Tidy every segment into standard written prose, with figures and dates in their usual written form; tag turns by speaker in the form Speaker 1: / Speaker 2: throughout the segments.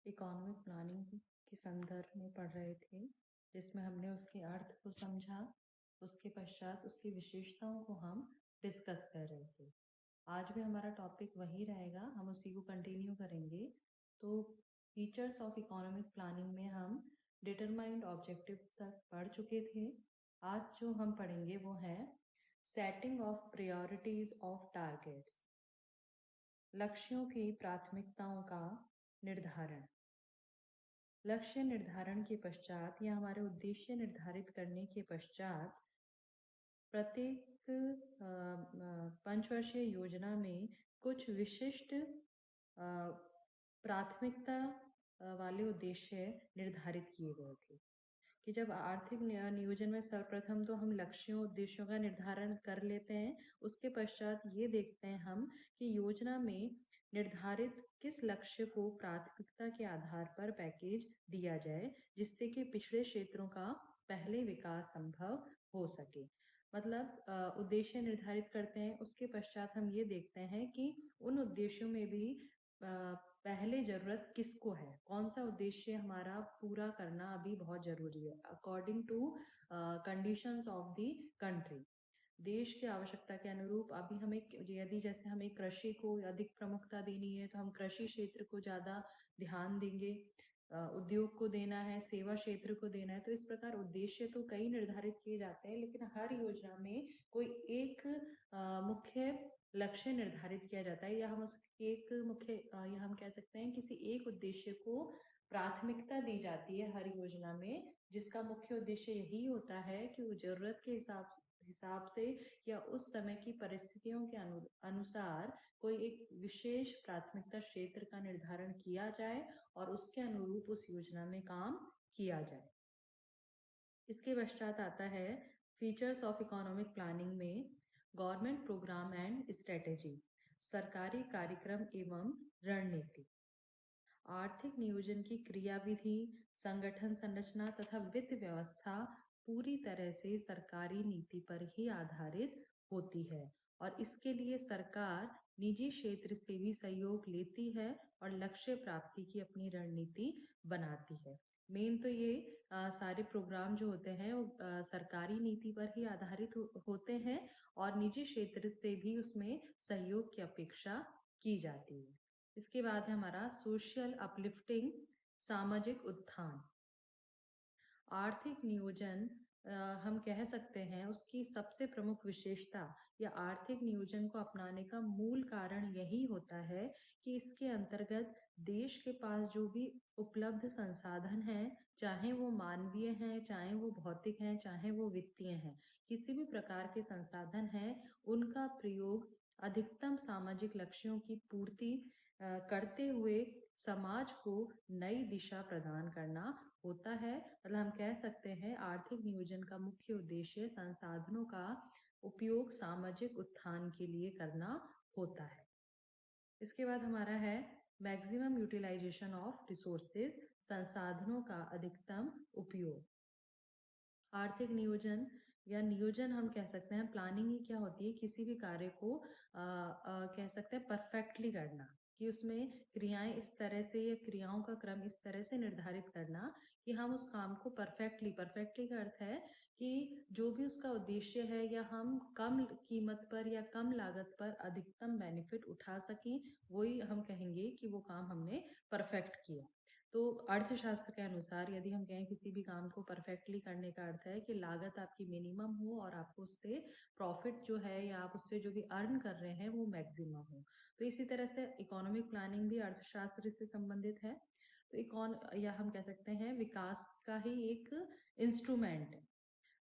Speaker 1: Economic planning के संदर्भ में पढ़ रहे थे, जिसमें हमने उसके अर्थ को समझा, उसके पश्चात उसकी विशेषताओं को हम डिस्कस कर रहे थे। आज भी हमारा टॉपिक वही रहेगा, हम उसी को कंटिन्यू करेंगे। तो फीचर्स ऑफ इकोनॉमिक प्लानिंग में हम डिटरमाइंड ऑब्जेक्टिव्स तक पढ़ चुके थे। आज जो हम पढ़ेंगे वो है setting of priorities of targets, लक्ष्यों की प्राथमिकताओं का निर्धारण। लक्ष्य निर्धारण के पश्चात या हमारे उद्देश्य निर्धारित करने के पश्चात प्रत्येक पंचवर्षीय योजना में कुछ विशिष्ट प्राथमिकता वाले उद्देश्य निर्धारित किए गए थे कि जब आर्थिक नियोजन में सर्वप्रथम तो हम लक्ष्यों उद्देश्यों का निर्धारण कर लेते हैं। उसके पश्चात ये देखते हैं हम कि योजना में निर्धारित किस लक्ष्य को प्राथमिकता के आधार पर पैकेज दिया जाए, जिससे कि पिछड़े क्षेत्रों का पहले विकास संभव हो सके। मतलब उद्देश्य निर्धारित करते हैं, उसके पश्चात हम ये देखते हैं कि उन उद्देश्यों में भी पहले जरूरत किसको है, कौन सा उद्देश्य हमारा पूरा करना अभी बहुत जरूरी है according to conditions of the country. देश की आवश्यकता के अनुरूप अभी हमें यदि जैसे हमें कृषि को अधिक प्रमुखता देनी है तो हम कृषि क्षेत्र को ज़्यादा ध्यान देंगे, उद्योग को देना है, सेवा क्षेत्र को देना है। तो इस प्रकार उद्देश्य तो कई निर्धारित किए जाते हैं, लेकिन हर योजना में कोई एक मुख्य लक्ष्य निर्धारित किया जाता है, या हम उसके एक मुख्य या हम कह सकते हैं किसी एक उद्देश्य को प्राथमिकता दी जाती है हर योजना में, जिसका मुख्य उद्देश्य यही होता है कि वो जरूरत के हिसाब से या उस समय की परिस्थितियों के अनुसार कोई एक विशेष प्राथमिकता क्षेत्र का निर्धारण किया जाए और उसके अनुरूप उस योजना में काम किया जाए। इसके पश्चात आता है फीचर्स ऑफ इकोनॉमिक प्लानिंग में गवर्नमेंट प्रोग्राम एंड स्ट्रेटेजी, सरकारी कार्यक्रम एवं रणनीति। आर्थिक नियोजन की क्रियाविधि, संगठन संरचना तथा वित्त व्यवस्था पूरी तरह से सरकारी नीति पर ही आधारित होती है और इसके लिए सरकार निजी क्षेत्र से भी सहयोग लेती है और लक्ष्य प्राप्ति की अपनी रणनीति बनाती है। मेन तो ये सारे प्रोग्राम जो होते हैं वो सरकारी नीति पर ही आधारित होते हैं और निजी क्षेत्र से भी उसमें सहयोग की अपेक्षा की जाती है। इसके बाद है हमारा सोशल अपलिफ्टिंग, सामाजिक उत्थान। आर्थिक नियोजन हम कह सकते हैं उसकी सबसे प्रमुख विशेषता या आर्थिक नियोजन को अपनाने का मूल कारण यही होता है कि इसके अंतर्गत देश के पास जो भी उपलब्ध संसाधन हैं, चाहे वो मानवीय हैं, चाहे वो भौतिक हैं, चाहे वो वित्तीय हैं, किसी भी प्रकार के संसाधन हैं, उनका प्रयोग अधिकतम सामाजिक लक्ष्यों की पूर्ति करते हुए समाज को नई दिशा प्रदान करना होता है। मतलब हम कह सकते हैं आर्थिक नियोजन का मुख्य उद्देश्य संसाधनों का उपयोग सामाजिक उत्थान के लिए करना होता है। इसके बाद हमारा है मैक्सिमम यूटिलाइजेशन ऑफ रिसोर्सेज, संसाधनों का अधिकतम उपयोग। आर्थिक नियोजन या नियोजन हम कह सकते हैं प्लानिंग ही क्या होती है, किसी भी कार्य को कह सकते हैं परफेक्टली करना, कि उसमें क्रियाएं इस तरह से या क्रियाओं का क्रम इस तरह से निर्धारित करना कि हम उस काम को परफेक्टली का अर्थ है कि जो भी उसका उद्देश्य है या हम कम कीमत पर या कम लागत पर अधिकतम बेनिफिट उठा सकें, वही हम कहेंगे कि वो काम हमने परफेक्ट किया। तो अर्थशास्त्र के अनुसार यदि हम कहें किसी भी काम को परफेक्टली करने का अर्थ है कि लागत आपकी मिनिमम हो और आपको उससे प्रॉफिट जो है या आप उससे जो भी अर्न कर रहे हैं वो मैक्सिमम हो। तो इसी तरह से इकोनॉमिक प्लानिंग भी अर्थशास्त्र से संबंधित है। तो या हम कह सकते हैं विकास का ही एक इंस्ट्रूमेंट है।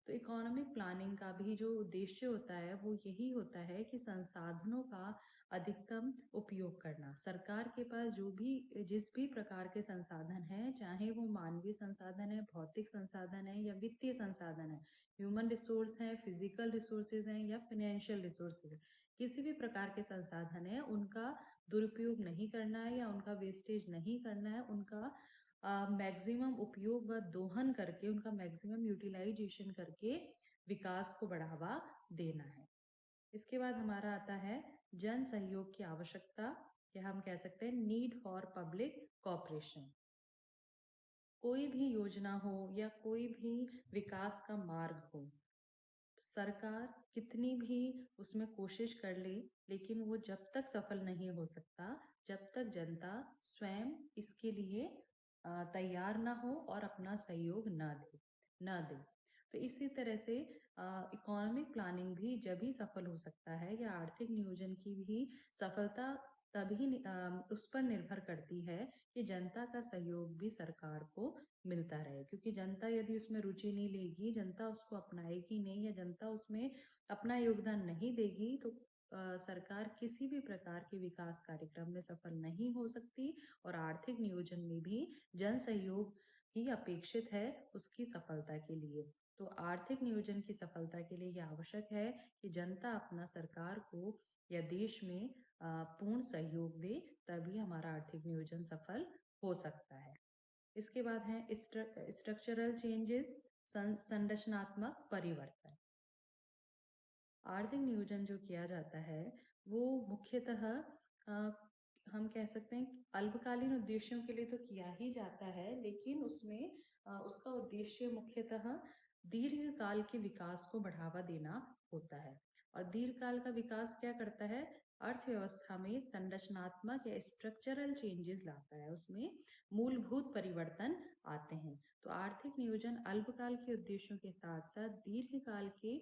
Speaker 1: तो इकोनॉमिक प्लानिंग का भी जो उद्देश्य होता है वो यही होता है कि संसाधनों का अधिकतम उपयोग करना। सरकार के पास जो भी जिस भी प्रकार के संसाधन हैं, चाहे वो मानवीय संसाधन है, भौतिक संसाधन है या वित्तीय संसाधन है, ह्यूमन रिसोर्स है, फिजिकल रिसोर्सेज हैं या फाइनेंशियल रिसोर्सेज है, किसी भी प्रकार के संसाधन है उनका दुरुपयोग नहीं करना है या उनका वेस्टेज नहीं करना है, उनका मैक्सिमम उपयोग व दोहन करके, उनका मैक्सिमम यूटिलाइजेशन करके विकास को बढ़ावा देना है। इसके बाद हमारा आता है जन सहयोग की आवश्यकता, या हम कह सकते हैं नीड फॉर पब्लिक कोऑपरेशन। कोई भी योजना हो या कोई भी विकास का मार्ग हो, सरकार कितनी भी उसमें कोशिश कर ले, लेकिन वो जब तक सफल नहीं हो सकता, जब तक जनता स्वयं इसके लिए तैयार ना हो और अपना सहयोग ना दे। तो इसी तरह से इकोनॉमिक प्लानिंग भी जब ही सफल हो सकता है, या आर्थिक नियोजन की भी सफलता तभी उस पर निर्भर करती है कि जनता का सहयोग भी सरकार को मिलता रहे। क्योंकि जनता यदि उसमें रुचि नहीं लेगी, जनता उसको अपनाएगी नहीं, या जनता उसमें अपना योगदान नहीं देगी, तो सरकार किसी भी प्रकार के विकास कार्यक्रम में सफल नहीं हो सकती। और आर्थिक नियोजन में भी जन सहयोग ही अपेक्षित है उसकी सफलता के लिए। तो आर्थिक नियोजन की सफलता के लिए यह आवश्यक है कि जनता अपना सरकार को या देश में पूर्ण सहयोग दे, तभी हमारा आर्थिक नियोजन सफल हो सकता है। इसके बाद है स्ट्रक्चरल चेंजेस, संरचनात्मक परिवर्तन। आर्थिक नियोजन जो किया जाता है वो मुख्यतः हम कह सकते हैं अल्पकालीन उद्देश्यों के लिए तो किया ही जाता है, लेकिन उसमें उसका उद्देश्य मुख्यतः दीर्घकाल के विकास को बढ़ावा देना होता है। और दीर्घकाल का विकास क्या करता है? अर्थव्यवस्था में संरचनात्मक या स्ट्रक्चरल चेंजेस लाता है, उसमें मूलभूत परिवर्तन आते हैं। तो आर्थिक नियोजन अल्पकाल के उद्देश्यों के साथ साथ दीर्घकाल के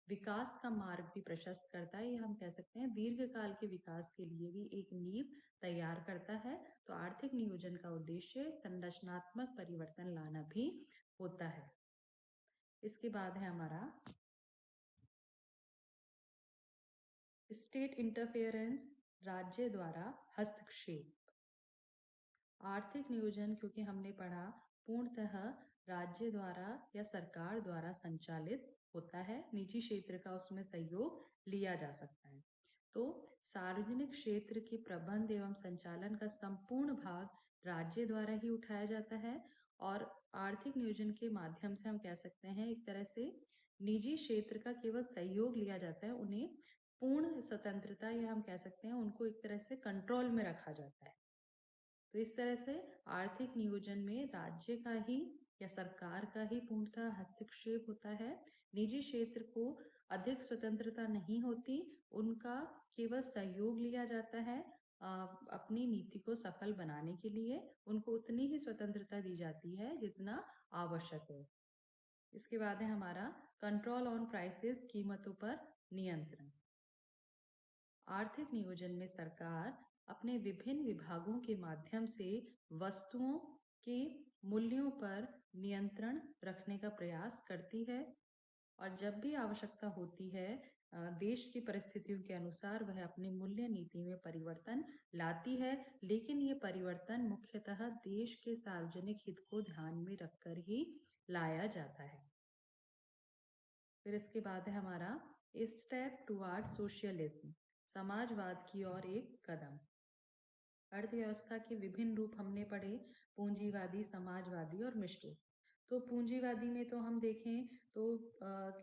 Speaker 1: विकास का मार्ग भी प्रशस्त करता है, या हम कह सकते हैं दीर्घकाल के विकास के लिए भी एक नींव तैयार करता है। तो आर्थिक नियोजन का उद्देश्य संरचनात्मक परिवर्तन लाना भी होता है। इसके बाद है हमारा स्टेट इंटरफेरेंस, राज्य द्वारा हस्तक्षेप। आर्थिक नियोजन, क्योंकि हमने पढ़ा, पूर्णतः राज्य द्वारा या सरकार द्वारा संचालित होता है, निजी क्षेत्र का उसमें सहयोग लिया जा सकता है। तो सार्वजनिक क्षेत्र के प्रबंध एवं संचालन का संपूर्ण भाग राज्य द्वारा ही उठाया जाता है। और आर्थिक नियोजन के माध्यम से हम कह सकते हैं एक तरह से निजी क्षेत्र का केवल सहयोग लिया जाता है, उन्हें पूर्ण स्वतंत्रता, या हम कह सकते हैं उनको एक तरह से कंट्रोल में रखा जाता है। तो इस तरह से आर्थिक नियोजन में राज्य का ही या सरकार का ही पूर्णतः हस्तक्षेप होता है। निजी क्षेत्र को अधिक स्वतंत्रता नहीं होती, उनका केवल सहयोग लिया जाता है। अपनी नीति को सफल बनाने के लिए उनको उतनी ही स्वतंत्रता दी जाती है जितना आवश्यक है। इसके बाद है हमारा कंट्रोल ऑन प्राइसेस, कीमतों पर नियंत्रण। आर्थिक नियोजन में सरकार अपने विभिन्न विभागों के माध्यम से वस्तुओं के मूल्यों पर नियंत्रण रखने का प्रयास करती है। और जब भी आवश्यकता होती है, देश की परिस्थितियों के अनुसार वह अपनी मूल्य नीति में परिवर्तन लाती है, लेकिन ये परिवर्तन मुख्यतः देश के सार्वजनिक हित को ध्यान में रखकर ही लाया जाता है। फिर इसके बाद है हमारा स्टेप टुवर्ड सोशलिज्म, समाजवाद की ओर एक कदम। अर्थव्यवस्था के विभिन्न रूप हमने पढ़े, पूंजीवादी, समाजवादी और मिश्रित। तो पूंजीवादी में तो हम देखें तो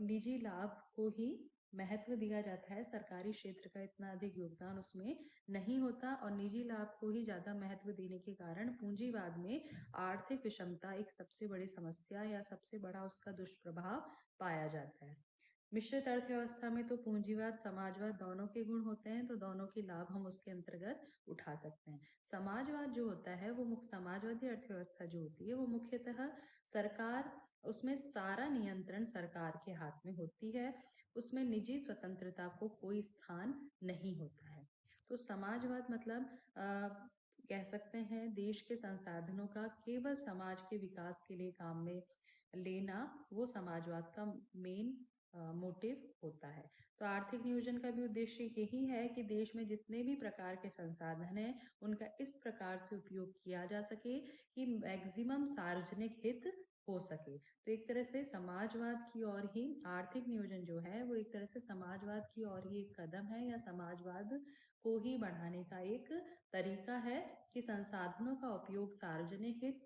Speaker 1: निजी लाभ को ही महत्व दिया जाता है, सरकारी क्षेत्र का इतना अधिक योगदान उसमें नहीं होता, और निजी लाभ को ही ज्यादा महत्व देने के कारण पूंजीवाद में आर्थिक विषमता एक सबसे बड़ी समस्या या सबसे बड़ा उसका दुष्प्रभाव पाया जाता है। मिश्रित अर्थव्यवस्था में तो पूंजीवाद समाजवाद दोनों के गुण होते हैं, तो दोनों के लाभ हम उसके अंतर्गत उठा सकते हैं। समाजवाद जो होता है वो समाजवादी अर्थव्यवस्था जो होती है वो मुख्यतः सरकार, उसमें सारा नियंत्रण सरकार के हाथ में होती है, उसमें निजी स्वतंत्रता को कोई स्थान नहीं होता है। तो समाजवाद मतलब कह सकते हैं देश के संसाधनों का केवल समाज के विकास के लिए काम में लेना, वो समाजवाद का मेन मोटिव होता है। तो आर्थिक नियोजन का भी उद्देश्य यही है कि देश में जितने भी प्रकार के संसाधन हैं उनका इस प्रकार से उपयोग किया जा सके कि मैक्सिमम सार्वजनिक हित हो सके। तो एक तरह से समाजवाद की ओर ही आर्थिक नियोजन जो है वो एक तरह से समाजवाद की ओर ही एक कदम है, या समाजवाद को ही बढ़ाने का एक तरीका है कि संसाधनों का उपयोग सार्वजनिक हित,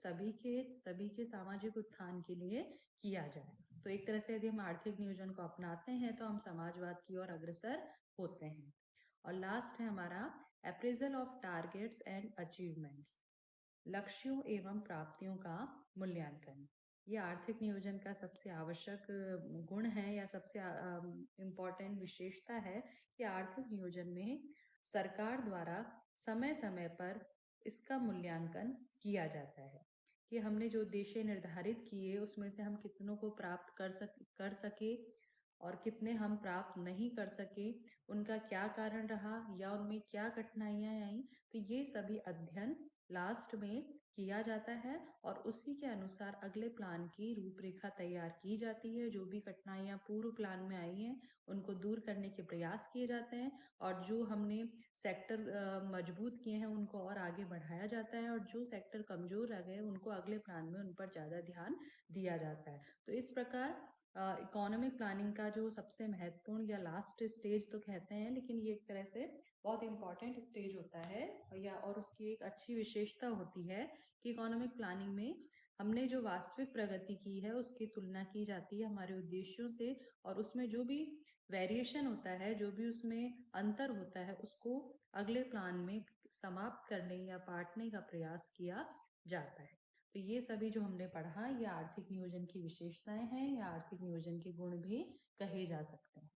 Speaker 1: सभी के सामाजिक उत्थान के लिए किया जाए। तो एक तरह से यदि हम आर्थिक नियोजन को अपनाते हैं तो हम समाजवाद की ओर अग्रसर होते हैं। और लास्ट है हमारा appraisal of targets and achievements. लक्ष्यों एवं प्राप्तियों का मूल्यांकन। ये आर्थिक नियोजन का सबसे आवश्यक गुण है या सबसे इम्पोर्टेंट विशेषता है कि आर्थिक नियोजन में सरकार द्वारा समय-समय पर इसका मूल्यांकन किया जाता है कि हमने जो उद्देश्य निर्धारित किए उसमें से हम कितनों को प्राप्त कर सके और कितने हम प्राप्त नहीं कर सके, उनका क्या कारण रहा या उनमें क्या कठिनाइयाँ आईं। तो ये सभी अध्ययन लास्ट में किया जाता है और उसी के अनुसार अगले प्लान की रूपरेखा तैयार की जाती है। जो भी कठिनाइयाँ पूर्व प्लान में आई हैं, उनको दूर करने के प्रयास किए जाते हैं और जो हमने सेक्टर मजबूत किए हैं, उनको और आगे बढ़ाया जाता है और जो सेक्टर कमज़ोर रह गए, उनको अगले प्लान में उन पर ज़्यादा ध्यान दिया जाता है। तो इस प्रकार इकोनॉमिक प्लानिंग का जो सबसे महत्वपूर्ण या लास्ट स्टेज तो कहते हैं, लेकिन ये एक तरह से बहुत इम्पोर्टेंट स्टेज होता है या और उसकी एक अच्छी विशेषता होती है कि इकोनॉमिक प्लानिंग में हमने जो वास्तविक प्रगति की है उसकी तुलना की जाती है हमारे उद्देश्यों से और उसमें जो भी वेरिएशन होता है, जो भी उसमें अंतर होता है, उसको अगले प्लान में समाप्त करने या बांटने का प्रयास किया जाता है। तो ये सभी जो हमने पढ़ा, ये आर्थिक नियोजन की विशेषताएं हैं या आर्थिक नियोजन के गुण भी कहे जा सकते हैं।